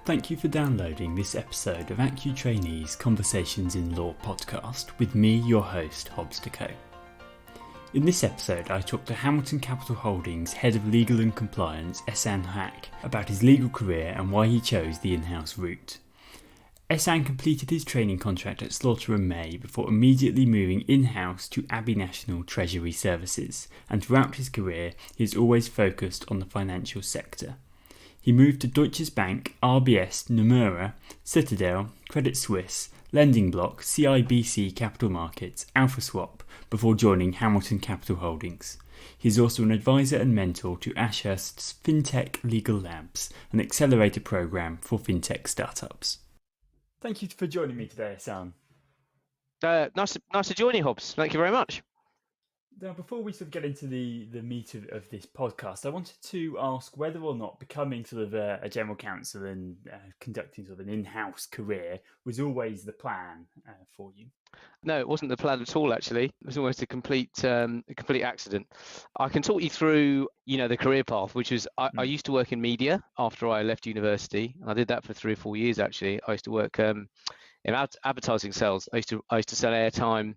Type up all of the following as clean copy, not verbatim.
Thank you for downloading this episode of ACU Trainee's Conversations in Law podcast with me, your host, Hobz and Ehsan. In this episode, I talk to Hamilton Capital Holdings Head of Legal and Compliance, Ehsan Haque, about his legal career and why he chose the in-house route. Ehsan completed his training contract at Slaughter and May before immediately moving in-house to Abbey National Treasury Services, and throughout his career he has always focused on the financial sector. He moved to Deutsche Bank, RBS, Nomura, Citadel, Credit Suisse, Lendingblock, CIBC Capital Markets, Alphaswap before joining Hamilton Capital Holdings. He is also an advisor and mentor to Ashurst's FinTech Legal Labs, an accelerator program for FinTech startups. Thank you for joining me today, Ehsan. Nice to join you, Hobz. Thank you very much. Now, before we sort of get into the meat of this podcast, I wanted to ask whether or not becoming sort of a general counsel and conducting sort of an in-house career was always the plan for you. No, it wasn't the plan at all, actually. It was almost a complete accident. I can talk you through, the career path, which is I used to work in media after I left university, and I did that for 3 or 4 years, actually. I used to work in advertising sales. I used to sell airtime,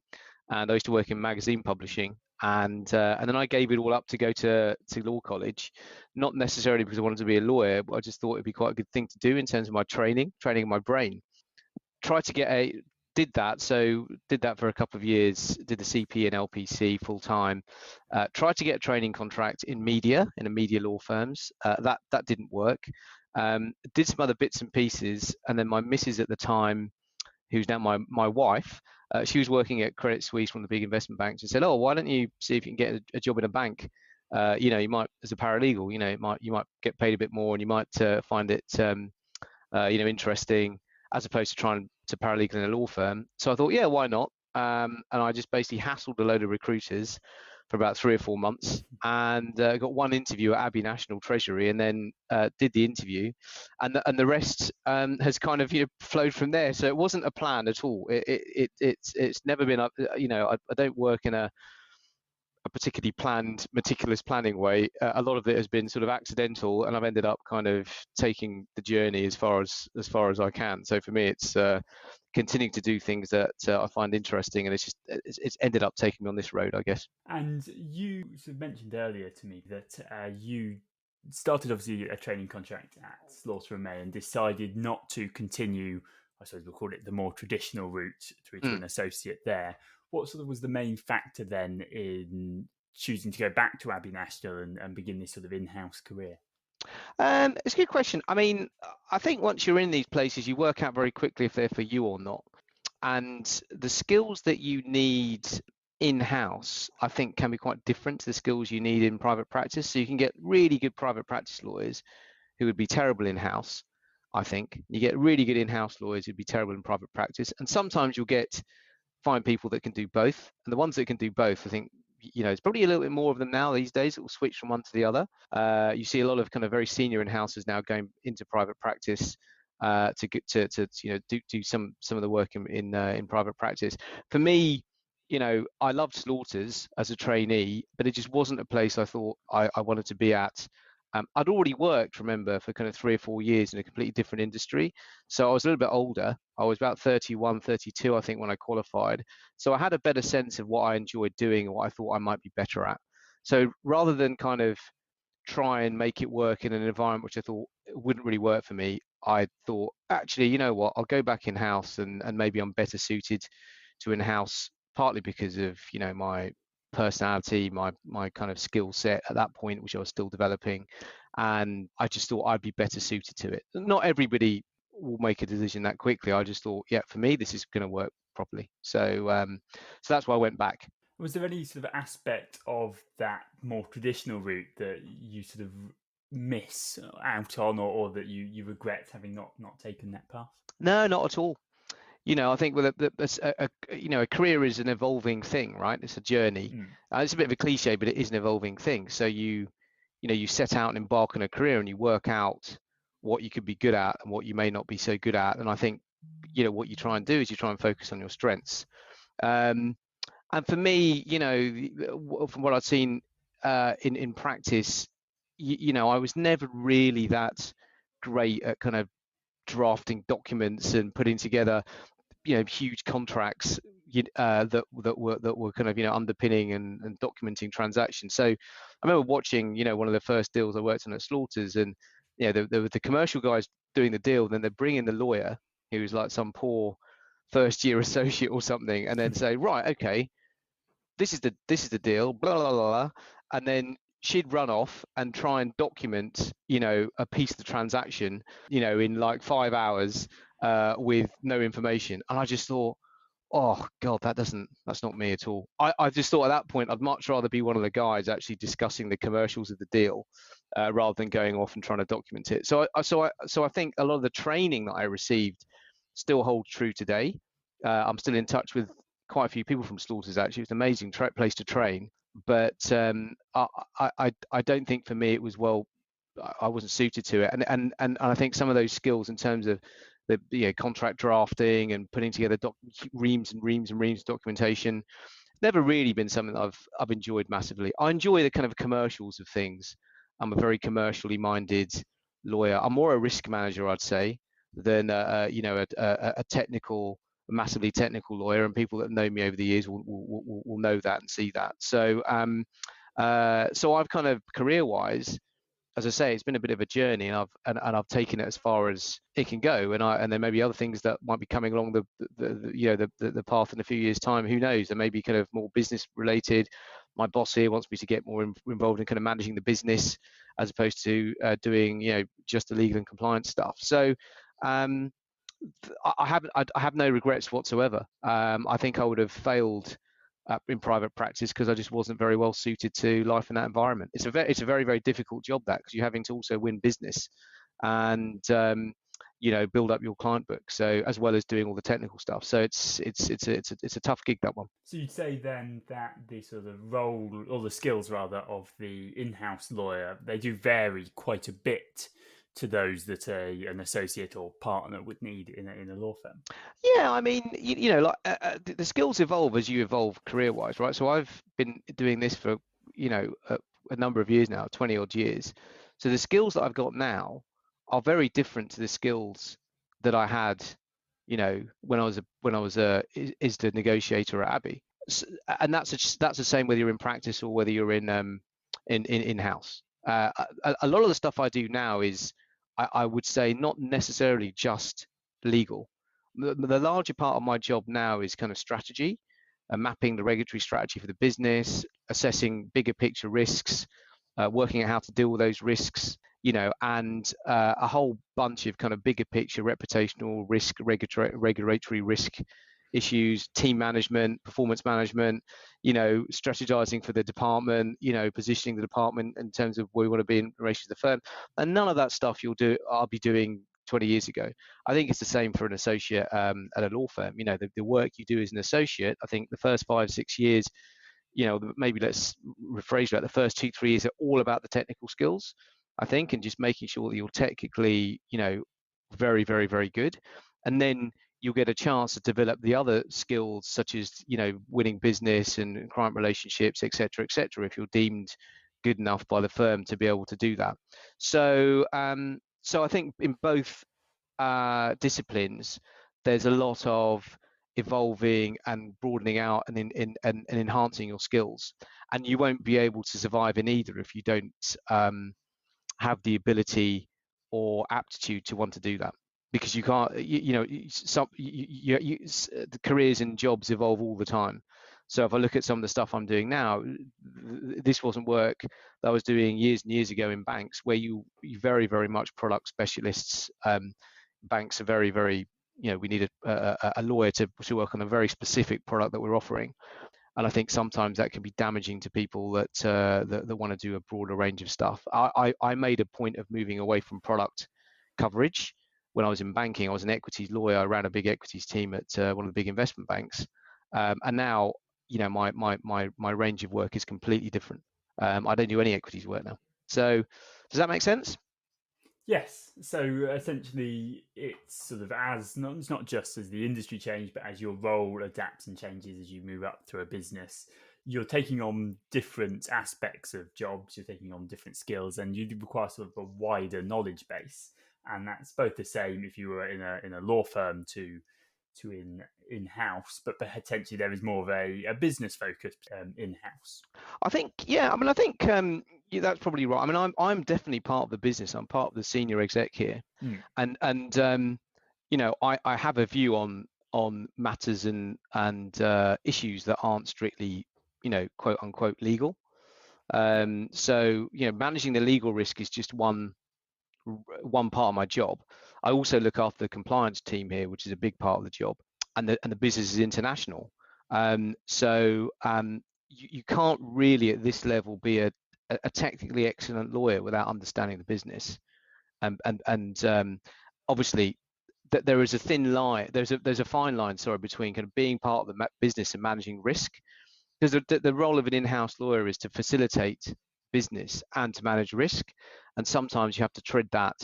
and I used to work in magazine publishing. And then I gave it all up to go to law college, not necessarily because I wanted to be a lawyer, but I just thought it'd be quite a good thing to do in terms of my training my brain. Did that for a couple of years, did the CP and LPC full time, tried to get a training contract in media, in a media law firms. That didn't work. Did some other bits and pieces, and then my missus at the time, who's now my wife, she was working at Credit Suisse, one of the big investment banks, and said, "Oh, why don't you see if you can get a job in a bank? You might, as a paralegal, you might get paid a bit more, and you might find it, interesting, as opposed to trying to paralegal in a law firm." So I thought, yeah, why not? And I just basically hassled a load of recruiters for about 3 or 4 months, and got one interview at Abbey National Treasury, and then did the interview, and the rest has kind of flowed from there. So it wasn't a plan at all. It's never been I don't work in a particularly planned, meticulous planning way. A lot of it has been sort of accidental, and I've ended up kind of taking the journey as far as I can. So for me, it's continuing to do things that I find interesting, and it's ended up taking me on this road, I guess. And you sort of mentioned earlier to me that you started obviously a training contract at Slaughter and May and decided not to continue, I suppose we'll call it the more traditional route through to an associate there. What sort of was the main factor then in choosing to go back to Abbey National and begin this sort of in-house career? It's a good question. I mean, I think once you're in these places, you work out very quickly if they're for you or not. And the skills that you need in-house, I think, can be quite different to the skills you need in private practice. So you can get really good private practice lawyers who would be terrible in-house, I think. You get really good in-house lawyers who'd be terrible in private practice. And sometimes you'll find people that can do both. And the ones that can do both, I think, it's probably a little bit more of them now these days. It will switch from one to the other. You see a lot of kind of very senior in-houses now going into private practice to do some of the work in private practice. For me, I loved Slaughters as a trainee, but it just wasn't a place I thought I wanted to be at. I'd already worked, remember, for kind of 3 or 4 years in a completely different industry. So I was a little bit older. I was about 31, 32, I think, when I qualified. So I had a better sense of what I enjoyed doing and what I thought I might be better at. So rather than kind of try and make it work in an environment which I thought wouldn't really work for me, I thought, actually, you know what, I'll go back in-house and maybe I'm better suited to in-house, partly because of, my personality, my kind of skill set at that point, which I was still developing, and I just thought I'd be better suited to it. Not everybody will make a decision that quickly. I just thought, yeah, for me, this is going to work properly. So that's why I went back. Was there any sort of aspect of that more traditional route that you sort of miss out on, or that you regret having not taken that path? No, not at all. I think a career is an evolving thing, right? It's a journey. It's a bit of a cliche, but it is an evolving thing. So you set out and embark on a career, and you work out what you could be good at and what you may not be so good at. And I think, what you try and do is you try and focus on your strengths. And for me, from what I've seen in practice, I was never really that great at kind of drafting documents and putting together huge contracts that were kind of underpinning and documenting transactions. So I remember watching one of the first deals I worked on at Slaughters, and the commercial guys doing the deal, then they bring in the lawyer who was like some poor first year associate or something, and then say, right, okay, this is the deal, blah blah blah, blah. And then she'd run off and try and document a piece of the transaction in like 5 hours with no information. And I just thought, oh God, that's not me at all. I just thought at that point I'd much rather be one of the guys actually discussing the commercials of the deal rather than going off and trying to document it. So I think a lot of the training that I received still holds true today. I'm still in touch with quite a few people from Slaughters. Actually, it's an amazing place to train. But I don't think for me it was I wasn't suited to it. And I think some of those skills in terms of the contract drafting and putting together reams and reams and reams of documentation never really been something that I've enjoyed massively. I enjoy the kind of commercials of things. I'm a very commercially minded lawyer. I'm more a risk manager, I'd say, than a massively technical lawyer. And people that know me over the years will know that and see that. So so I've kind of career-wise, as I say, it's been a bit of a journey, and I've taken it as far as it can go, and there may be other things that might be coming along the path in a few years' time. Who knows? There may be kind of more business related. My boss here wants me to get more involved in kind of managing the business as opposed to doing just the legal and compliance stuff. So I have no regrets whatsoever. I think I would have failed in private practice because I just wasn't very well suited to life in that environment. It's a very, very difficult job, that, because you're having to also win business and build up your client book, so as well as doing all the technical stuff. So it's a tough gig, that one. So you'd say then that the sort of role, or the skills rather, of the in-house lawyer, they do vary quite a bit to those that an associate or partner would need in a law firm. Yeah, I mean, the skills evolve as you evolve career-wise, right? So I've been doing this for a number of years now, 20 odd years. So the skills that I've got now are very different to the skills that I had, when I was a ISDA negotiator at Abbey. And that's the same whether you're in practice or whether you're in-house. A lot of the stuff I do now is, I would say, not necessarily just legal. The larger part of my job now is kind of strategy, mapping the regulatory strategy for the business, assessing bigger picture risks, working out how to deal with those risks, and a whole bunch of kind of bigger picture reputational risk, regulatory risk issues, team management, performance management, strategizing for the department, positioning the department in terms of where we want to be in relation to the firm. And none of that stuff I'll be doing 20 years ago. I think it's the same for an associate at a law firm. The work you do as an associate, I think the first 5-6 years, maybe let's rephrase that, the first 2-3 years are all about the technical skills, I think, and just making sure that you're technically, very, very, very good. And then you'll get a chance to develop the other skills, such as, winning business and client relationships, et cetera, if you're deemed good enough by the firm to be able to do that. So, so I think in both disciplines, there's a lot of evolving and broadening out and enhancing your skills. And you won't be able to survive in either if you don't have the ability or aptitude to want to do that. Because you can't, the careers and jobs evolve all the time. So if I look at some of the stuff I'm doing now, this wasn't work that I was doing years and years ago in banks, where you very, very much product specialists. Banks are very, very, we need a lawyer to work on a very specific product that we're offering. And I think sometimes that can be damaging to people that want to do a broader range of stuff. I made a point of moving away from product coverage. When I was in banking, I was an equities lawyer. I ran a big equities team at one of the big investment banks. And now, my range of work is completely different. I don't do any equities work now. So does that make sense? Yes. So essentially, it's sort of it's not just as the industry changes, but as your role adapts and changes as you move up through a business, you're taking on different aspects of jobs, you're taking on different skills, and you require sort of a wider knowledge base. and that's both the same if you were in a law firm to in-house, but potentially there is more of a business focus in-house. I think, yeah, I mean, I think yeah, that's probably right. I mean, I'm definitely part of the business. I'm part of the senior exec here, and you know, I have a view on matters and issues that aren't strictly, you know, quote unquote legal. So, you know, managing the legal risk is just one part of my job. I also look after the compliance team here, which is a big part of the job, and the business is international. So you can't really at this level be a technically excellent lawyer without understanding the business, and obviously there is a thin line. There's a fine line, sorry, between kind of being part of the business and managing risk. Because the role of an in-house lawyer is to facilitate business and to manage risk, and sometimes you have to tread that,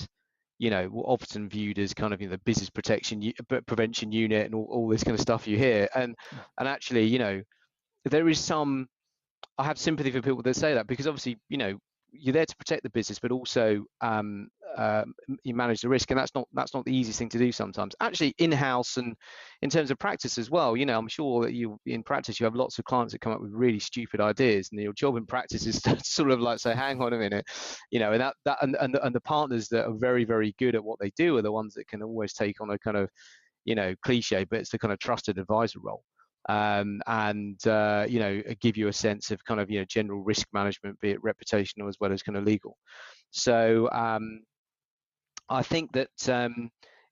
you know, often viewed as kind of, you know, the business prevention unit and all this kind of stuff you hear, and actually, you know, there is some, I have sympathy for people that say that, because obviously, you know, you're there to protect the business, but also you manage the risk, and that's not the easiest thing to do sometimes. Actually, in-house and in terms of practice as well, you know, I'm sure that you in practice you have lots of clients that come up with really stupid ideas, and your job in practice is to sort of like say, hang on a minute, you know, and the partners that are very, very good at what they do are the ones that can always take on a kind of, you know, cliche, but it's the kind of trusted advisor role. And you know, give you a sense of kind of, you know, general risk management, be it reputational as well as kind of legal. So I think that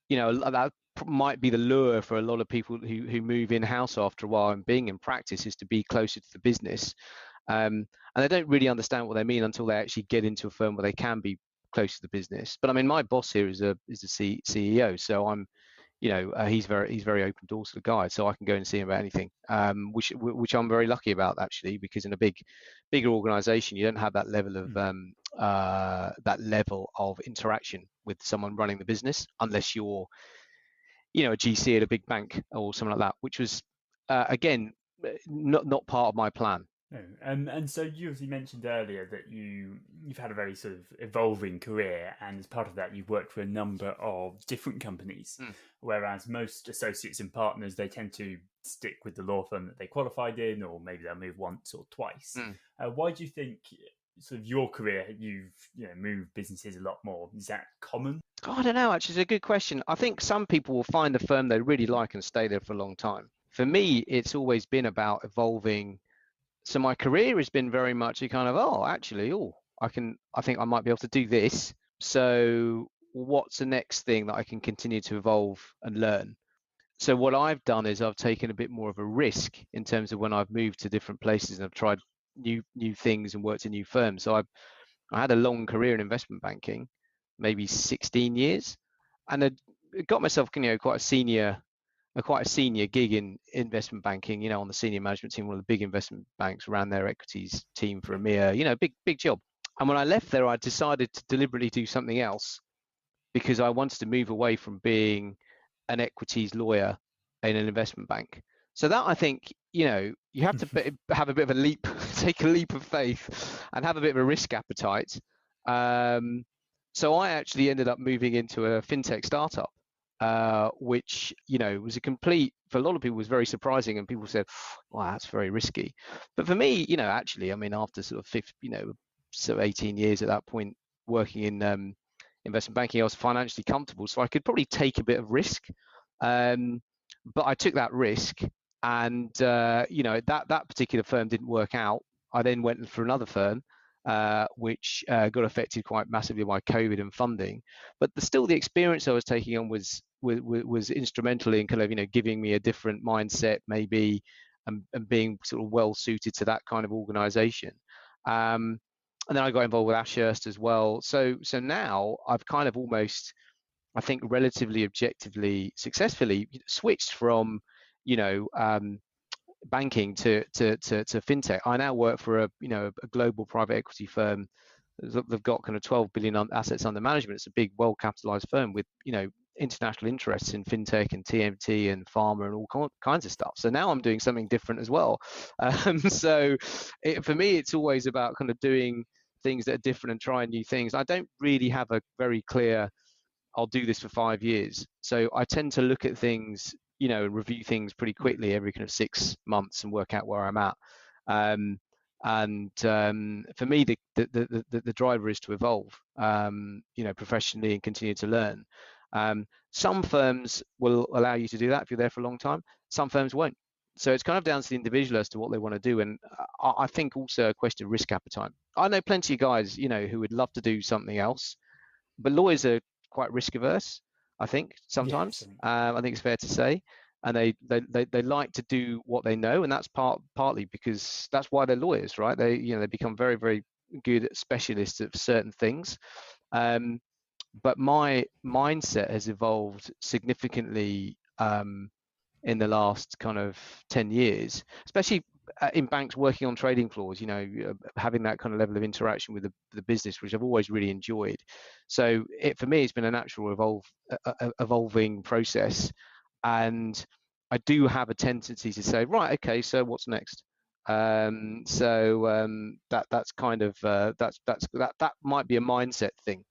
you know, that might be the lure for a lot of people who move in-house after a while, and being in practice is to be closer to the business, and they don't really understand what they mean until they actually get into a firm where they can be close to the business. But I mean, my boss here is a CEO, so I'm, you know, he's very open doors to the guy, so I can go and see him about anything, which I'm very lucky about, actually, because in a bigger organization you don't have that level of interaction with someone running the business, unless you're, you know, a GC at a big bank or something like that, which was again not part of my plan. No. And so you obviously mentioned earlier that you've had a very sort of evolving career, and as part of that you've worked for a number of different companies, whereas most associates and partners, they tend to stick with the law firm that they qualified in, or maybe they'll move once or twice. Why do you think sort of your career, you've, you know, moved businesses a lot more? Is that common? I don't know, actually, it's a good question. I think some people will find a firm they really like and stay there for a long time. For me, it's always been about evolving. So my career has been very much a kind of, I think I might be able to do this. So what's the next thing that I can continue to evolve and learn? So what I've done is I've taken a bit more of a risk in terms of when I've moved to different places and I've tried new things and worked in new firms. So I had a long career in investment banking, maybe 16 years, and I got myself, you know, quite a senior gig in investment banking, you know, on the senior management team, one of the big investment banks, ran their equities team for EMEA, you know, big job. And when I left there, I decided to deliberately do something else, because I wanted to move away from being an equities lawyer in an investment bank. So that, I think, you know, you have to have a bit of a leap, take a leap of faith, and have a bit of a risk appetite. So I actually ended up moving into a fintech startup, which, you know, was for a lot of people was very surprising, and people said, wow, that's very risky. But for me, you know, actually, I mean, after sort of 18 years at that point working in investment banking, I was financially comfortable, so I could probably take a bit of risk. But I took that risk, and you know, that particular firm didn't work out. I then went for another firm, which got affected quite massively by COVID and funding. But still, the experience I was taking on was instrumental in kind of, you know, giving me a different mindset, maybe, and being sort of well suited to that kind of organization. And then I got involved with Ashurst as well. So now I've kind of almost, I think, relatively objectively successfully switched from, you know, banking to fintech. I now work for a global private equity firm. They've got kind of 12 billion assets under management. It's a big, well-capitalized firm with, you know, international interests in fintech and TMT and pharma and all kinds of stuff. So now I'm doing something different as well. So for me, it's always about kind of doing things that are different and trying new things. I don't really have a very clear I'll do this for 5 years. So I tend to look at things, and review things pretty quickly every kind of 6 months and work out where I'm at. For me, the driver is to evolve, professionally and continue to learn. Some firms will allow you to do that if you're there for a long time. Some firms won't. So it's kind of down to the individual as to what they want to do. And I think also a question of risk appetite. I know plenty of guys, who would love to do something else, but lawyers are quite risk averse, I think, sometimes. Yes. I think it's fair to say. And they like to do what they know, and that's partly because that's why they're lawyers, right? They become very, very good specialists of certain things. But my mindset has evolved significantly in the last kind of 10 years, especially in banks working on trading floors, having that kind of level of interaction with the business, which I've always really enjoyed. So for me, it's been a natural evolving process. And I do have a tendency to say, right, okay, so what's next? That's kind of that might be a mindset thing,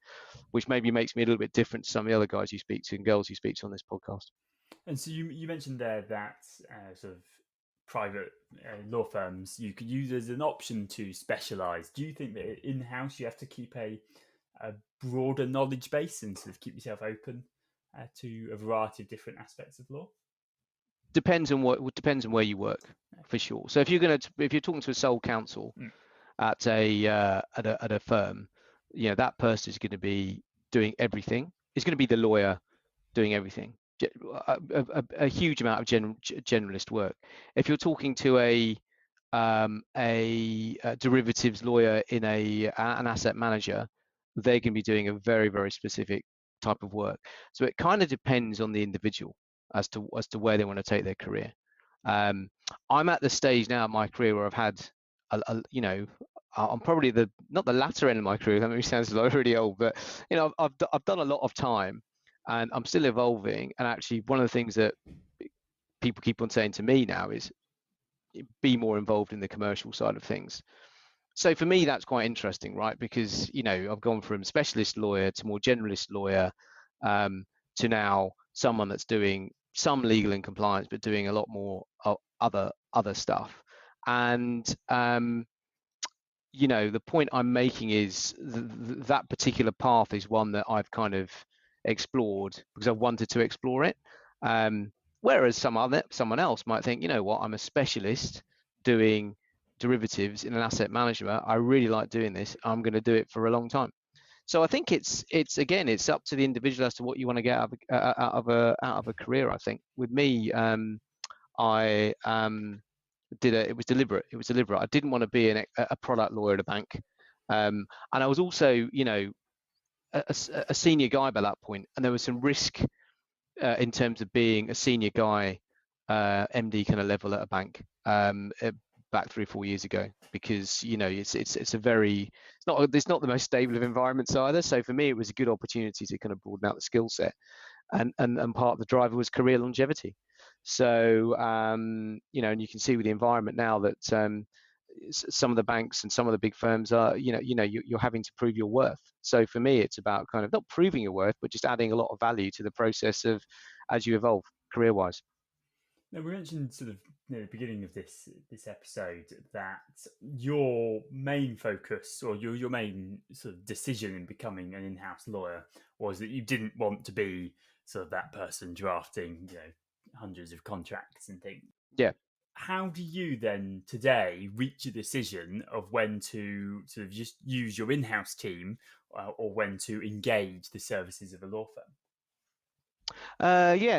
which maybe makes me a little bit different to some of the other guys you speak to and girls you speak to on this podcast. And so you mentioned there that sort of private law firms you could use as an option to specialise. Do you think that in-house you have to keep a broader knowledge base and sort of keep yourself open to a variety of different aspects of law? Depends on where you work, for sure. So if you're talking to a sole counsel at a firm, that person is going to be doing everything. It's going to be the lawyer doing everything. A huge amount of generalist work. If you're talking to a derivatives lawyer in an asset manager, they're going to be doing a very, very specific type of work. So it kind of depends on the individual as to where they want to take their career. I'm at the stage now in my career where I've had, I'm probably not the latter end of my career. That maybe sounds really old, but I've done a lot of time, and I'm still evolving. And actually, one of the things that people keep on saying to me now is be more involved in the commercial side of things. So for me, that's quite interesting, right? Because I've gone from specialist lawyer to more generalist lawyer, to now someone that's doing some legal and compliance, but doing a lot more other stuff. And the point I'm making is that particular path is one that I've kind of explored because I wanted to explore it. Whereas someone else might think, I'm a specialist doing derivatives in an asset management. I really like doing this. I'm going to do it for a long time. So I think it's up to the individual as to what you want to get out of a career. I think with me, it was deliberate. I didn't want to be a product lawyer at a bank, and I was also a senior guy by that point, and there was some risk in terms of being a senior guy, MD kind of level at a bank back 3 or 4 years ago, because it's not the most stable of environments either. So for me, it was a good opportunity to kind of broaden out the skill set, and part of the driver was career longevity. So and you can see with the environment now that some of the banks and some of the big firms are you're having to prove your worth. So for me, it's about kind of not proving your worth, but just adding a lot of value to the process of as you evolve career wise. Now, we mentioned sort of near the beginning of this episode that your main focus or your main sort of decision in becoming an in-house lawyer was that you didn't want to be sort of that person drafting hundreds of contracts and things. Yeah. How do you then today reach a decision of when to sort of just use your in-house team or when to engage the services of a law firm?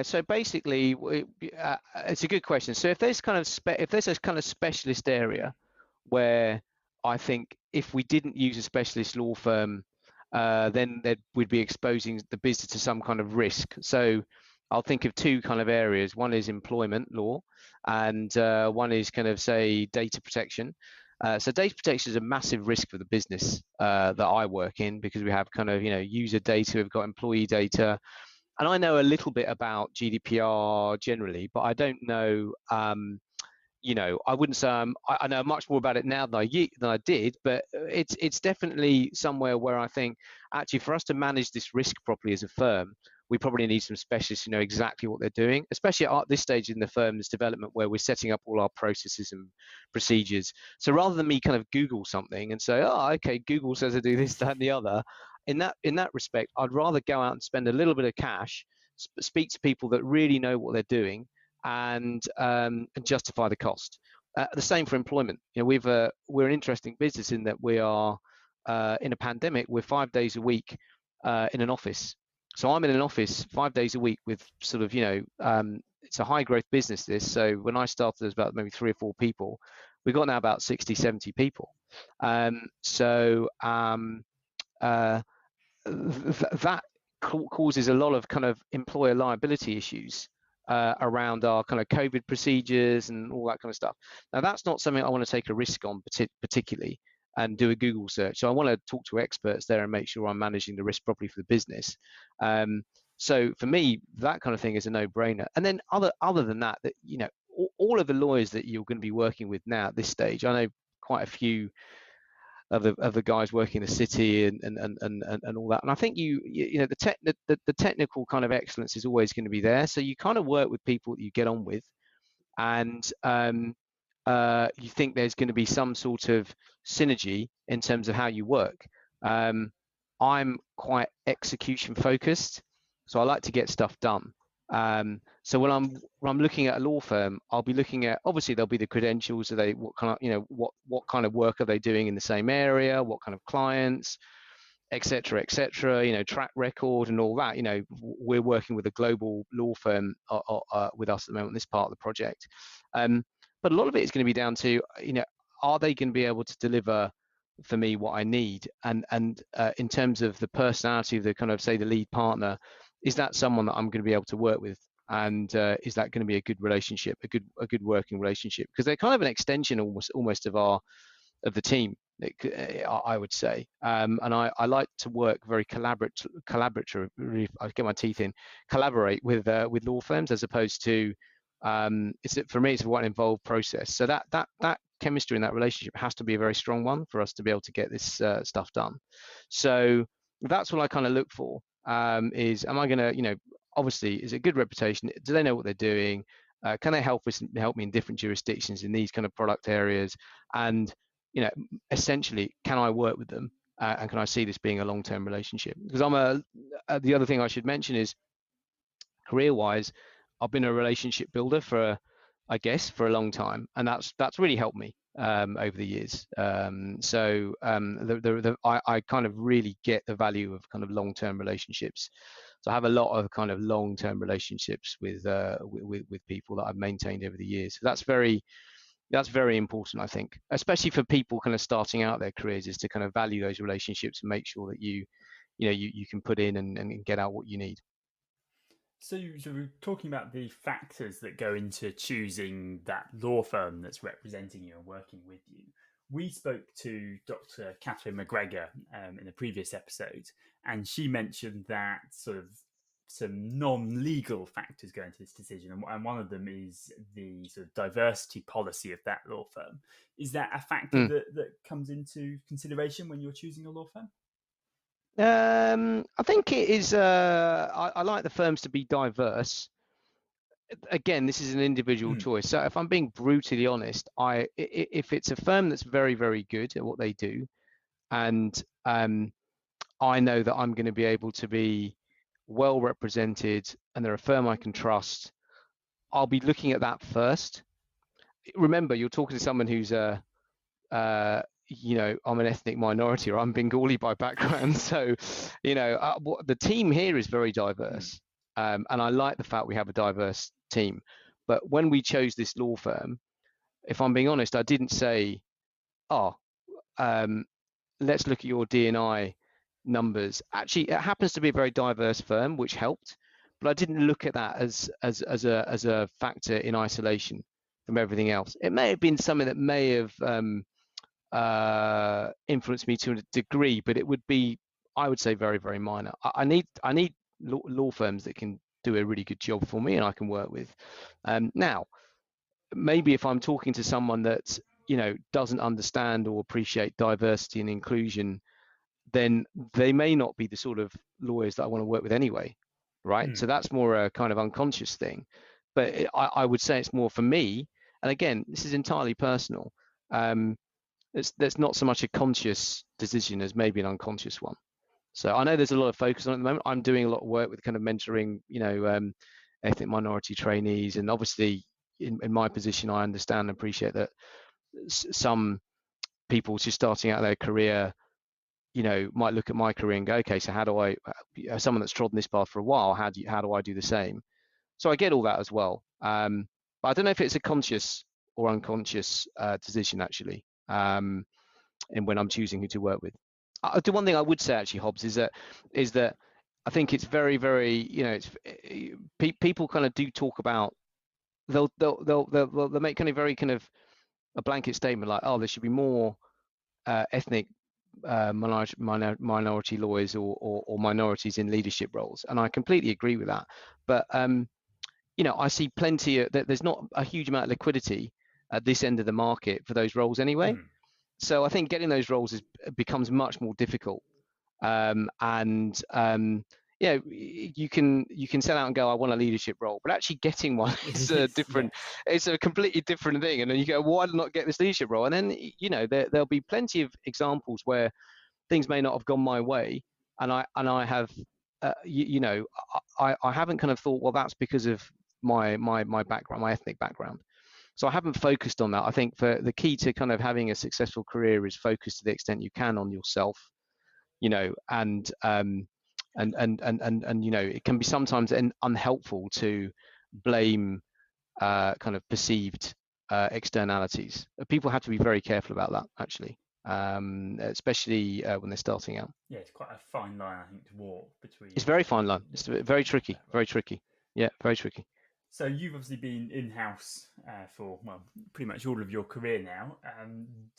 So basically, it's a good question. So if there's a kind of specialist area where I think if we didn't use a specialist law firm, then we'd be exposing the business to some kind of risk. So I'll think of two kind of areas. One is employment law, and one is kind of, say, data protection. So data protection is a massive risk for the business that I work in, because we have kind of user data, we've got employee data. And I know a little bit about GDPR generally, but I don't know, I wouldn't say I know much more about it now than I did, but it's definitely somewhere where I think actually for us to manage this risk properly as a firm, we probably need some specialists who know exactly what they're doing, especially at this stage in the firm's development where we're setting up all our processes and procedures. So rather than me kind of Google something and say, oh, okay, Google says I do this, that, and the other, in that respect, I'd rather go out and spend a little bit of cash, speak to people that really know what they're doing, and justify the cost. The same for employment. We're an interesting business in that we are in a pandemic. We're 5 days a week in an office. So I'm in an office 5 days a week with sort of it's a high growth business this. So when I started, there was about maybe 3 or 4 people. We've got now about 60, 70 people. That causes a lot of kind of employer liability issues around our kind of COVID procedures and all that kind of stuff. Now, that's not something I want to take a risk on particularly and do a Google search. So I want to talk to experts there and make sure I'm managing the risk properly for the business. So for me, that kind of thing is a no-brainer. And then other than that, all of the lawyers that you're going to be working with now at this stage, I know quite a few of the guys working in the city and all that. And I think the technical kind of excellence is always going to be there. So you kind of work with people that you get on with, and you think there's going to be some sort of synergy in terms of how you work. I'm quite execution focused, so I like to get stuff done. So when I'm looking at a law firm, I'll be looking at, obviously there'll be the credentials. Are they, what kind of, what kind of work are they doing in the same area? What kind of clients, etc., track record and all that. We're working with a global law firm with us at the moment, this part of the project. But a lot of it is going to be down to, are they going to be able to deliver for me what I need? And in terms of the personality of the kind of, say, the lead partner, is that someone that I'm going to be able to work with? And is that going to be a good relationship, a good working relationship? Because they're kind of an extension almost of the team, I would say. And I like to work very collaboratively. I get my teeth in, collaborate with law firms as opposed to for me, it's one involved process. So that chemistry in that relationship has to be a very strong one for us to be able to get this stuff done. So that's what I kind of look for. Is, am I going to, obviously, is it a good reputation? Do they know what they're doing? Can they help me in different jurisdictions in these kind of product areas? And, essentially, can I work with them? And can I see this being a long-term relationship? Because the other thing I should mention is, career-wise, I've been a relationship builder for a long time, and that's really helped me over the years. So I kind of really get the value of kind of long-term relationships. So I have a lot of kind of long-term relationships with people that I've maintained over the years. So that's very important, I think, especially for people kind of starting out their careers, is to kind of value those relationships and make sure that you can put in and get out what you need. So we're talking about the factors that go into choosing that law firm that's representing you and working with you. We spoke to Dr. Catherine McGregor in a previous episode, and she mentioned that sort of some non-legal factors go into this decision, and one of them is the sort of diversity policy of that law firm. Is that a factor that comes into consideration when you're choosing a law firm? I think it is. I like the firms to be diverse. Again, this is an individual choice. So if I'm being brutally honest, if it's a firm that's very, very good at what they do, and I know that I'm going to be able to be well represented, and they're a firm I can trust, I'll be looking at that first. Remember, you're talking to someone who's I'm an ethnic minority, or I'm Bengali by background. So, the team here is very diverse. And I like the fact we have a diverse team. But when we chose this law firm, if I'm being honest, I didn't say, let's look at your D&I numbers. Actually, it happens to be a very diverse firm, which helped. But I didn't look at that as a factor in isolation from everything else. It may have been something that may have influenced me to a degree, but it would be, I would say, very, very minor. I need law firms that can do a really good job for me and I can work with. Now, maybe if I'm talking to someone that, doesn't understand or appreciate diversity and inclusion, then they may not be the sort of lawyers that I want to work with anyway, right? So that's more a kind of unconscious thing. But I would say it's more for me, and again, this is entirely personal. That's not so much a conscious decision as maybe an unconscious one. So I know there's a lot of focus on it at the moment. I'm doing a lot of work with kind of mentoring, ethnic minority trainees, and obviously in my position, I understand and appreciate that some people just starting out their career, might look at my career and go, okay, so how do I, someone that's trodden this path for a while, how do I do the same? So I get all that as well. But I don't know if it's a conscious or unconscious decision actually, and when I'm choosing who to work with. The one thing I would say actually, Hobz, is that I think it's very, very, people kind of do talk about, they'll make kind of very kind of a blanket statement like, oh, there should be more ethnic minority lawyers or minorities in leadership roles, and I completely agree with that. But I see plenty there's not a huge amount of liquidity at this end of the market for those roles anyway. So I think getting those roles becomes much more difficult. You can set out and go, I want a leadership role, but actually getting one is a different, it's a completely different thing. And then you go, why not get this leadership role? And then there'll be plenty of examples where things may not have gone my way, and I have, I haven't kind of thought, well, that's because of my background, my ethnic background. So I haven't focused on that. I think for the key to kind of having a successful career is focus to the extent you can on yourself, and it can be sometimes unhelpful to blame kind of perceived externalities. People have to be very careful about that actually, especially when they're starting out. Yeah, it's quite a fine line, I think, to walk between. It's a very fine line. It's very tricky, very tricky. Yeah, very tricky. So you've obviously been in-house for, well, pretty much all of your career now.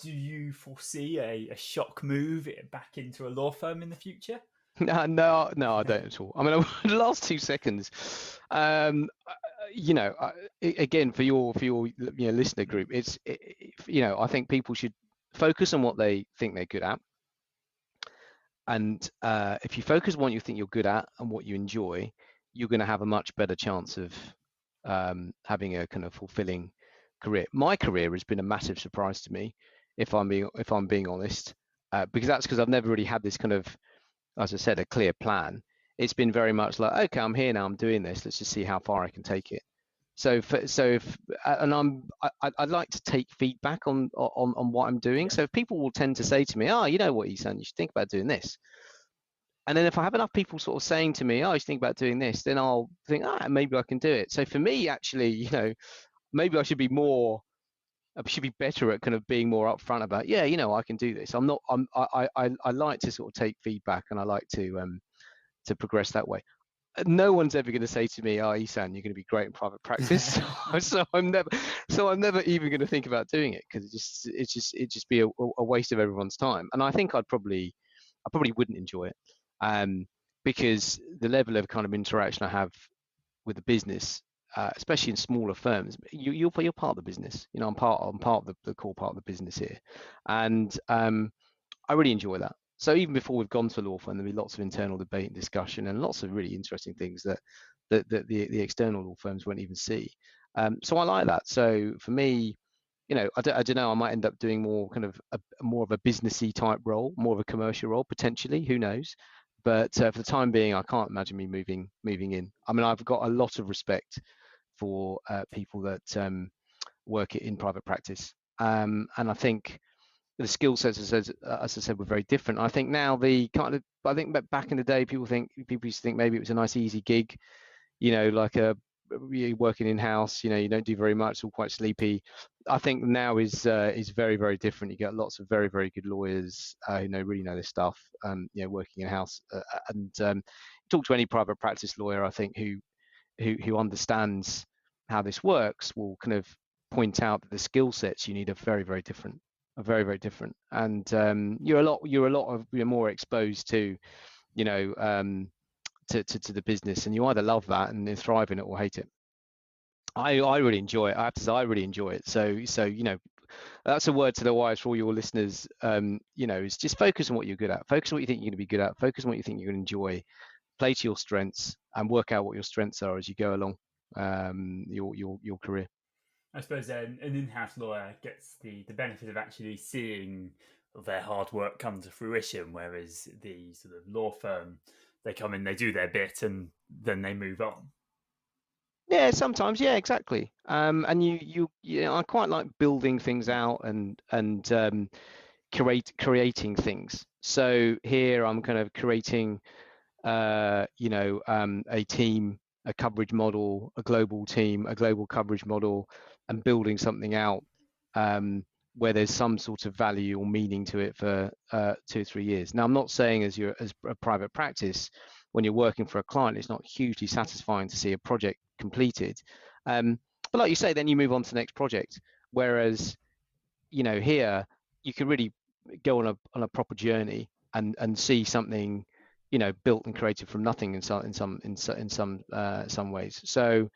Do you foresee a shock move back into a law firm in the future? No, I don't at all. I mean, the last 2 seconds, again, for your listener group, I think people should focus on what they think they're good at. And if you focus on what you think you're good at and what you enjoy, you're going to have a much better chance of having a kind of fulfilling career. My career has been a massive surprise to me, if I'm being honest, because I've never really had this kind of, as I said, a clear plan. It's been very much like, okay, I'm here now, I'm doing this. Let's just see how far I can take it. I'd like to take feedback on what I'm doing. So if people will tend to say to me, oh, you know what, Ehsan, you should think about doing this. And then if I have enough people sort of saying to me, oh, you should think about doing this, then I'll think, maybe I can do it. So for me, actually, maybe I should be better at kind of being more upfront about, I can do this. I like to sort of take feedback, and I like to progress that way. No one's ever going to say to me, oh, Ehsan, you're going to be great in private practice. so I'm never even going to think about doing it, because it'd just be a waste of everyone's time. And I think I probably wouldn't enjoy it, because the level of kind of interaction I have with the business, especially in smaller firms, you're part of the business. I'm part of the core part of the business here, and I really enjoy that. So even before we've gone to a law firm, there'll be lots of internal debate and discussion, and lots of really interesting things that the external law firms won't even see. So I like that. So for me, I don't know, I might end up doing more kind of more of a businessy type role, more of a commercial role potentially. Who knows? But for the time being, I can't imagine me moving in. I mean, I've got a lot of respect for people that work in private practice, and I think the skill sets, as I said, were very different. I think now I think back in the day, people used to think maybe it was a nice easy gig, like you're working in-house, you don't do very much, it's all quite sleepy. I think now is very, very different. You get lots of very, very good lawyers who really know their stuff, working in-house, and talk to any private practice lawyer, I think, who understands how this works, will kind of point out that the skill sets you need are very, very different. Very, very different, and you're more exposed to, to the business, and you either love that and thrive in it or hate it. I really enjoy it. I have to say, I really enjoy it. So that's a word to the wise for all your listeners. Is just focus on what you're good at. Focus on what you think you're going to be good at. Focus on what you think you're going to enjoy. Play to your strengths and work out what your strengths are as you go along your career. I suppose an in-house lawyer gets the benefit of actually seeing their hard work come to fruition, whereas the sort of law firm, they come in, they do their bit, and then they move on. Yeah, sometimes, yeah, exactly. And I quite like building things out and creating things. So here I'm kind of creating, a team, a coverage model, a global team, a global coverage model, and building something out where there's some sort of value or meaning to it for 2 or 3 years. Now, I'm not saying as a private practice, when you're working for a client, it's not hugely satisfying to see a project completed. But like you say, then you move on to the next project. Whereas, here you can really go on a proper journey and see something, built and created from nothing in some ways. So,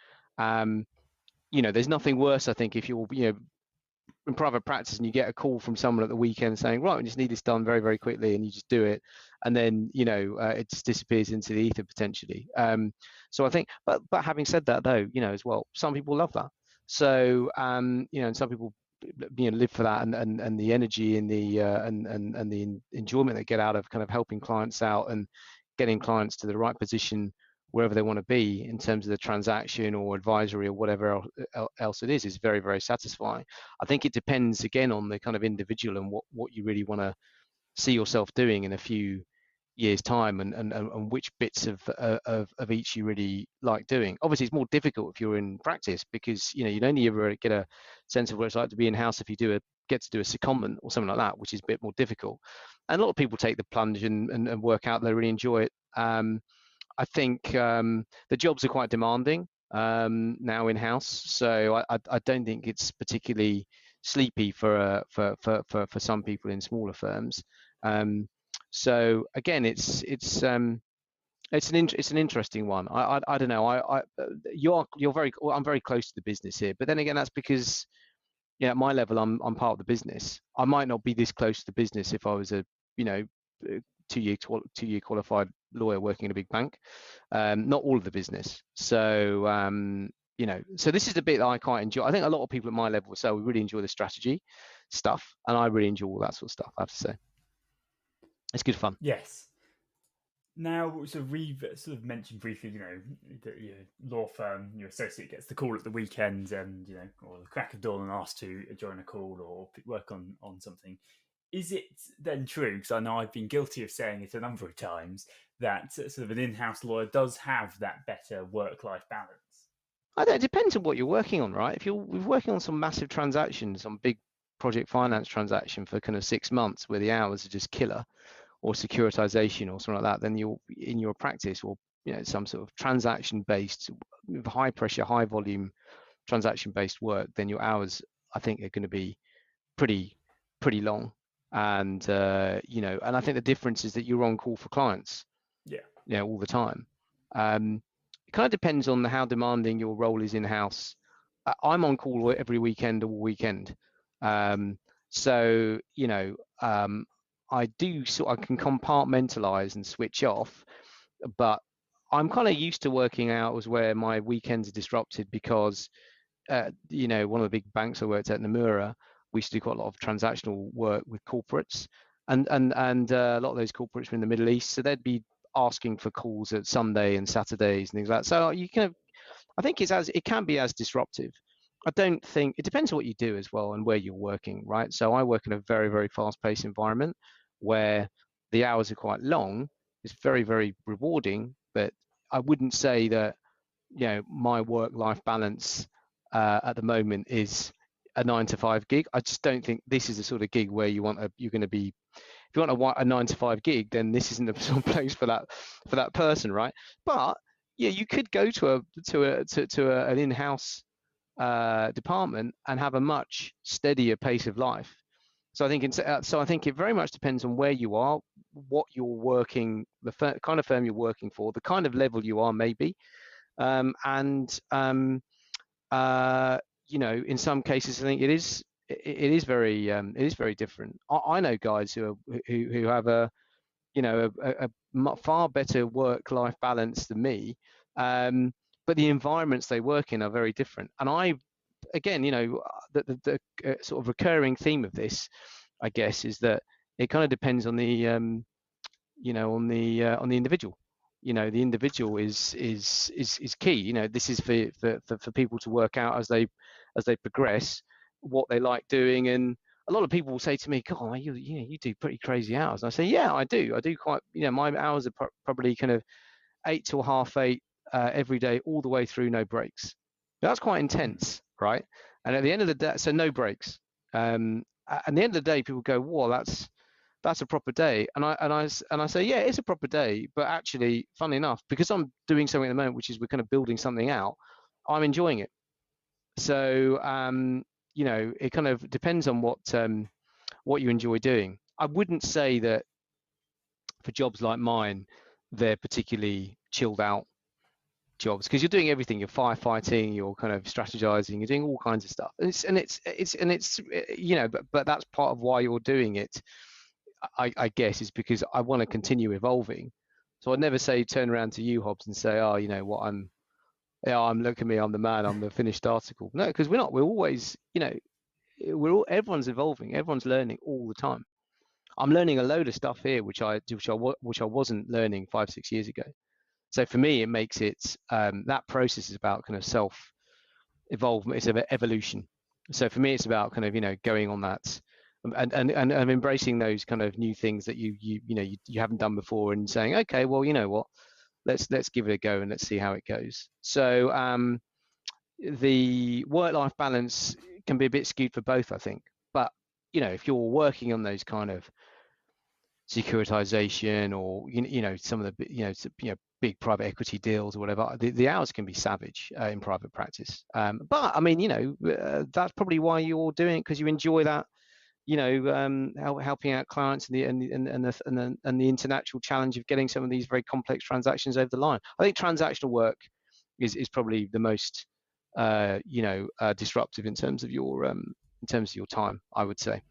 there's nothing worse, I think, if you're, in private practice and you get a call from someone at the weekend saying, right, we just need this done very, very quickly, and you just do it, and then it just disappears into the ether potentially. So I think, but having said that, though, as well, some people love that. So and some people live for that, and the energy and the enjoyment they get out of kind of helping clients out and getting clients to the right position wherever they want to be in terms of the transaction or advisory or whatever else it is very, very satisfying. I think it depends again on the kind of individual and what you really want to see yourself doing in a few years' time, and which bits of each you really like doing. Obviously, it's more difficult if you're in practice because you'd only ever get a sense of what it's like to be in house if you get to do a secondment or something like that, which is a bit more difficult. And a lot of people take the plunge and work out they really enjoy it. I think the jobs are quite demanding now in house, so I don't think it's particularly sleepy for some people in smaller firms. So again, it's an interesting one. I don't know. You're very, well, I'm very close to the business here, but then again, that's because at my level, I'm part of the business. I might not be this close to the business if I was a 2-year qualified lawyer working in a big bank. Not all of the business. So so this is the bit that I quite enjoy. I think a lot of people at my level say we really enjoy the strategy stuff, and I really enjoy all that sort of stuff, I have to say. It's good fun. Yes. Now, so we've sort of mentioned briefly, that your law firm, your associate gets the call at the weekend and, or the crack of dawn and asked to join a call or work on something. Is it then true, because I know I've been guilty of saying it a number of times, that sort of an in-house lawyer does have that better work-life balance? I don't, it depends on what you're working on, right? If you're working on some massive transactions, some big project finance transaction for kind of 6 months where the hours are just killer, or securitization or something like that, then you're in your practice or some sort of transaction based, high pressure, high volume transaction based work, then your hours I think are going to be pretty long. And and I think the difference is that you're on call for clients all the time. It kind of depends on how demanding your role is in house. I'm on call every weekend all weekend. So I can compartmentalize and switch off, but I'm kind of used to working hours where my weekends are disrupted because one of the big banks I worked at, Nomura, we used to do quite a lot of transactional work with corporates, and a lot of those corporates were in the Middle East, so they'd be asking for calls at Sunday and Saturdays and things like that. So I think it can be as disruptive. I don't think, it depends on what you do as well and where you're working, right? So I work in a very, very fast-paced environment where the hours are quite long. It's very, very rewarding, but I wouldn't say that my work-life balance at the moment is a 9-to-5 gig. I just don't think this is the sort of gig where you're going to be. If you want a 9-to-5 gig, then this isn't the sort of place for that person, right? But yeah, you could go to an in-house department and have a much steadier pace of life. So I think it very much depends on where you are, what you're working, the kind of firm you're working for, the kind of level you are maybe, and In some cases, I think it is very different. I know guys who have a far better work-life balance than me, but the environments they work in are very different. And again, the sort of recurring theme of this, I guess, is that it kind of depends on the individual. The individual is key. This is for people to work out as they progress what they like doing. And a lot of people will say to me, "God, you do pretty crazy hours." And I say, "Yeah, I do. I do quite. My hours are probably kind of 8 till 8:30 every day, all the way through, no breaks. That's quite intense, right? And at the end of the day, so no breaks. At the end of the day, people go, "Whoa, that's a proper day." And I say, "Yeah, it's a proper day, but actually, funnily enough, because I'm doing something at the moment, which is we're kind of building something out, I'm enjoying it." So it kind of depends on what you enjoy doing. I wouldn't say that for jobs like mine, they're particularly chilled out jobs, because you're doing everything. You're firefighting, you're kind of strategizing, you're doing all kinds of stuff. But that's part of why you're doing it, I guess, is because I want to continue evolving. So I'd never say turn around to you, Hobz, and say, "Oh, you know what, look at me, I'm the man, I'm the finished article." No, because we're not. We're always, everyone's evolving, everyone's learning all the time. I'm learning a load of stuff here, which I wasn't learning 5-6 years ago. So for me, it makes it that process is about kind of self evolvement. It's about evolution. So for me, it's about kind of going on that and embracing those kind of new things that you haven't done before, and saying, "Okay, well, you know what, let's give it a go and let's see how it goes." So the work-life balance can be a bit skewed for both, I think. But if you're working on those kind of securitization, or some of the big private equity deals or whatever, the hours can be savage in private practice. But I mean, that's probably why you're doing it, because you enjoy that. Helping out clients, and the international challenge of getting some of these very complex transactions over the line. I think transactional work is probably the most disruptive in terms of your time, I would say.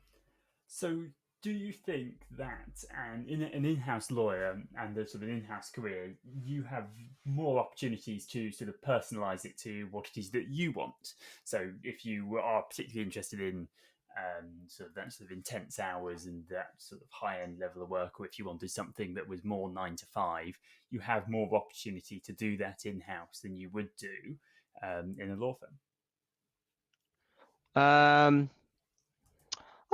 So, do you think that an in-house lawyer and a sort of an in-house career, you have more opportunities to sort of personalize it to what it is that you want? So, if you are particularly interested in sort of that sort of intense hours and that sort of high-end level of work, or if you wanted something that was more 9 to 5, you have more opportunity to do that in-house than you would do in a law firm. I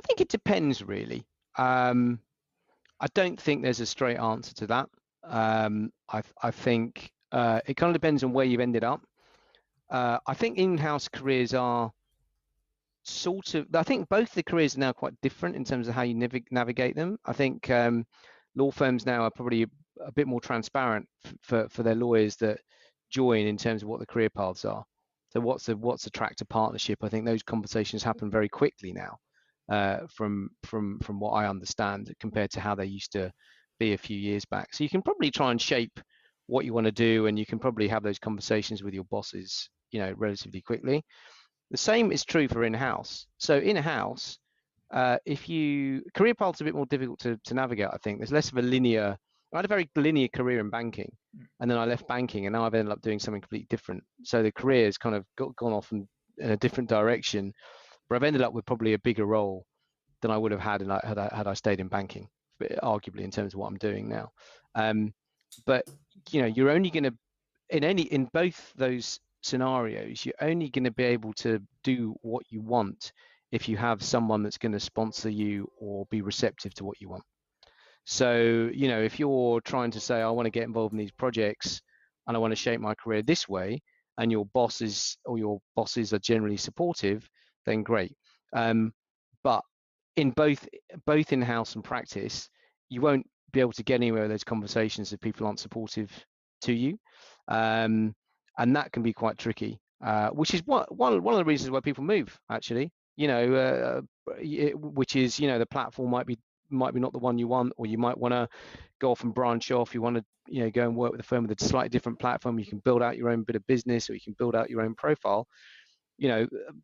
think it depends, really. I don't think there's a straight answer to that. I think it kind of depends on where you've ended up. I think in-house careers are I think both the careers are now quite different in terms of how you navigate them. I think law firms now are probably a bit more transparent for their lawyers that join, in terms of what the career paths are. So what's a track to partnership? I think those conversations happen very quickly now, from what I understand, compared to how they used to be a few years back. So you can probably try and shape what you want to do, and you can probably have those conversations with your bosses, relatively quickly. The same is true for in-house. So in-house, career paths are a bit more difficult to navigate. I think there's less of a linear. I had a very linear career in banking, and then I left banking, and now I've ended up doing something completely different. So the career has kind of gone off in a different direction, but I've ended up with probably a bigger role than I would have had had I stayed in banking, arguably, in terms of what I'm doing now. But you're only going to, in both those scenarios, you're only going to be able to do what you want if you have someone that's going to sponsor you or be receptive to what you want. So if you're trying to say, "I want to get involved in these projects and I want to shape my career this way," and your bosses are generally supportive, then great. But in both in-house and practice, you won't be able to get anywhere with those conversations if people aren't supportive to you. And that can be quite tricky, which is one of the reasons why people move, actually. Which is, the platform might be not the one you want, or you might want to go off and branch off. You want to go and work with a firm with a slightly different platform. You can build out your own bit of business, or you can build out your own profile.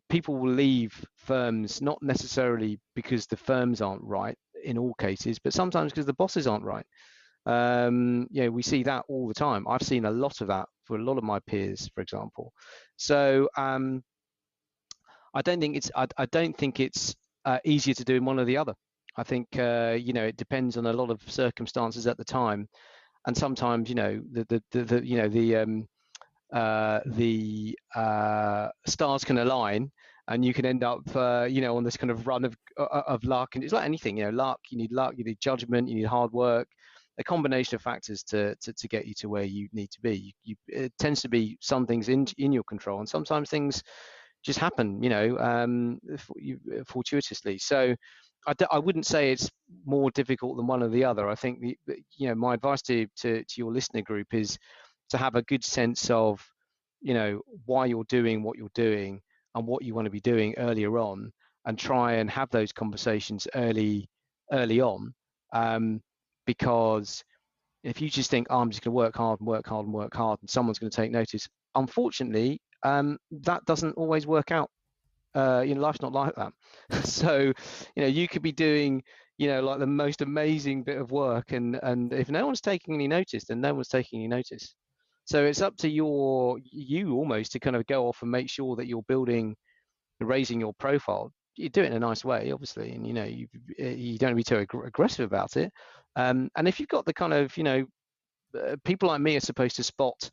people will leave firms not necessarily because the firms aren't right in all cases, but sometimes because the bosses aren't right. We see that all the time. I've seen a lot of that for a lot of my peers, for example. So I don't think it's easier to do in one or the other. I think it depends on a lot of circumstances at the time, and sometimes the stars can align, and you can end up on this kind of run of luck. And it's like anything, luck. You need judgment, you need hard work, a combination of factors to get you to where you need to be. It tends to be some things in your control, and sometimes things just happen, fortuitously. So I wouldn't say it's more difficult than one or the other. I think my advice to your listener group is to have a good sense of why you're doing what you're doing and what you want to be doing earlier on, and try and have those conversations early on, because if you just think, I'm just going to work hard and work hard and work hard and someone's going to take notice, unfortunately that doesn't always work out. Life's not like that. So you could be doing like the most amazing bit of work, and if no one's taking any notice, then no one's taking any notice. So it's up to you almost to kind of go off and make sure that you're raising your profile. You do it in a nice way, obviously, and you don't be too aggressive about it. And if you've got the kind of people like me are supposed to spot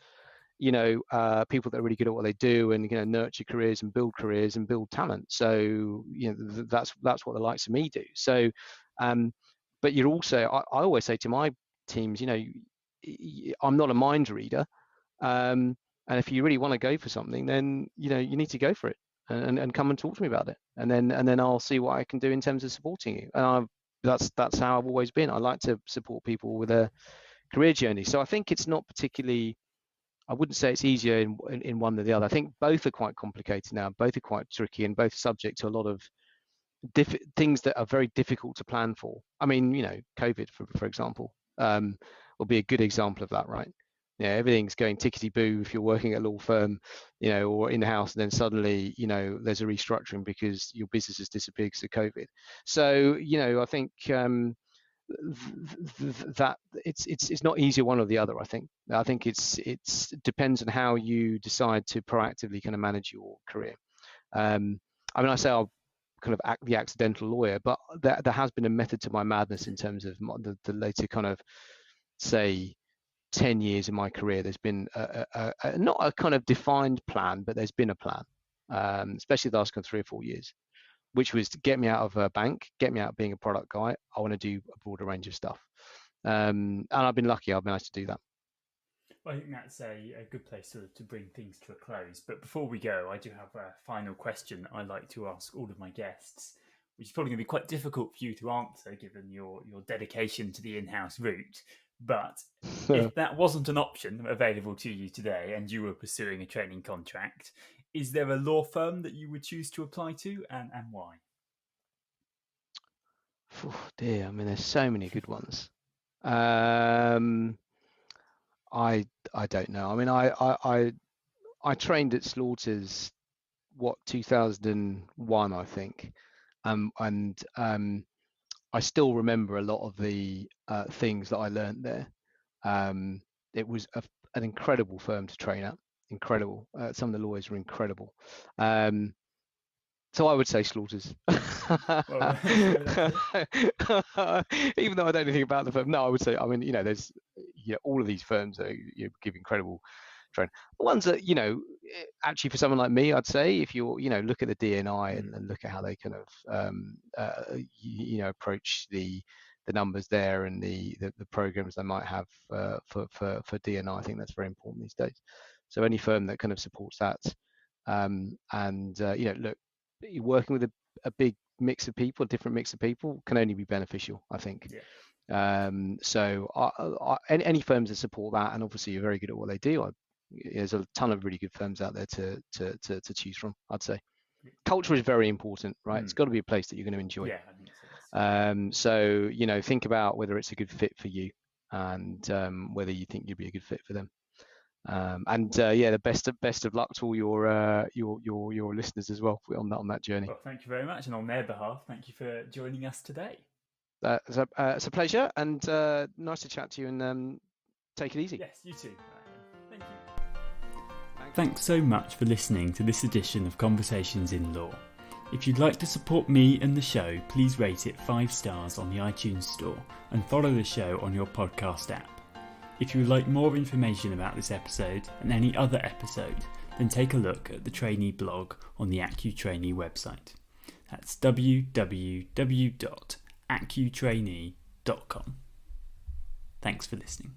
people that are really good at what they do, and nurture careers and build talent. So that's what the likes of me do. So but you're also, I always say to my teams, I'm not a mind reader, and if you really want to go for something, then you need to go for it, and come and talk to me about it, and then I'll see what I can do in terms of supporting you. And that's how I've always been. I like to support people with a career journey. So I think it's not particularly, I wouldn't say it's easier in one than the other. I think both are quite complicated now, both are quite tricky, and both subject to a lot of things that are very difficult to plan for. I mean, COVID, for example, will be a good example of that, right? Everything's going tickety-boo if you're working at a law firm, or in-house, and then suddenly, there's a restructuring because your business has disappeared because of COVID. So, I think that it's not easier one or the other. I think it's depends on how you decide to proactively kind of manage your career. I mean, I say I'll kind of act the accidental lawyer, but there has been a method to my madness in terms of the later kind of, say, 10 years in my career. There's been not a kind of defined plan, but there's been a plan, especially the last kind of 3 or 4 years, which was to get me out of a bank, get me out of being a product guy. I want to do a broader range of stuff. And I've been lucky, I've managed to do that. Well, I think that's a good place to bring things to a close. But before we go, I do have a final question I like to ask all of my guests, which is probably going to be quite difficult for you to answer given your dedication to the in-house route. But if that wasn't an option available to you today and you were pursuing a training contract, is there a law firm that you would choose to apply to, and why? Oh dear, I mean, there's so many good ones. I don't know. I mean, I trained at Slaughters, 2001, I think, and I still remember a lot of the things that I learned there. It was an incredible firm to train at. Incredible. Some of the lawyers were incredible. So I would say Slaughters. Well, even though I don't know anything about the firm, no, I would say. I mean, there's all of these firms that give incredible training. The ones that actually for someone like me, I'd say if you look at the DNI and look at how they kind of approach the numbers there and the programs they might have for DNI, I think that's very important these days. So any firm that kind of supports that, look, you're working with a big mix of people, a different mix of people, can only be beneficial, I think. Yeah. So any firms that support that, and obviously you're very good at what they do, there's a ton of really good firms out there to choose from, I'd say. Culture is very important, right? It's got to be a place that you're going to enjoy. Yeah, I think so. So think about whether it's a good fit for you, and whether you think you'd be a good fit for them. The best of luck to all your listeners as well on that journey. Well, thank you very much, and on their behalf, thank you for joining us today. It's a pleasure, and nice to chat to you, and take it easy. Yes, you too. Thank you. Thanks so much for listening to this edition of Conversations in Law. If you'd like to support me and the show, please rate it 5 stars on the iTunes Store and follow the show on your podcast app. If you would like more information about this episode and any other episode, then take a look at the trainee blog on the AccuTrainee website. That's www.accutrainee.com. Thanks for listening.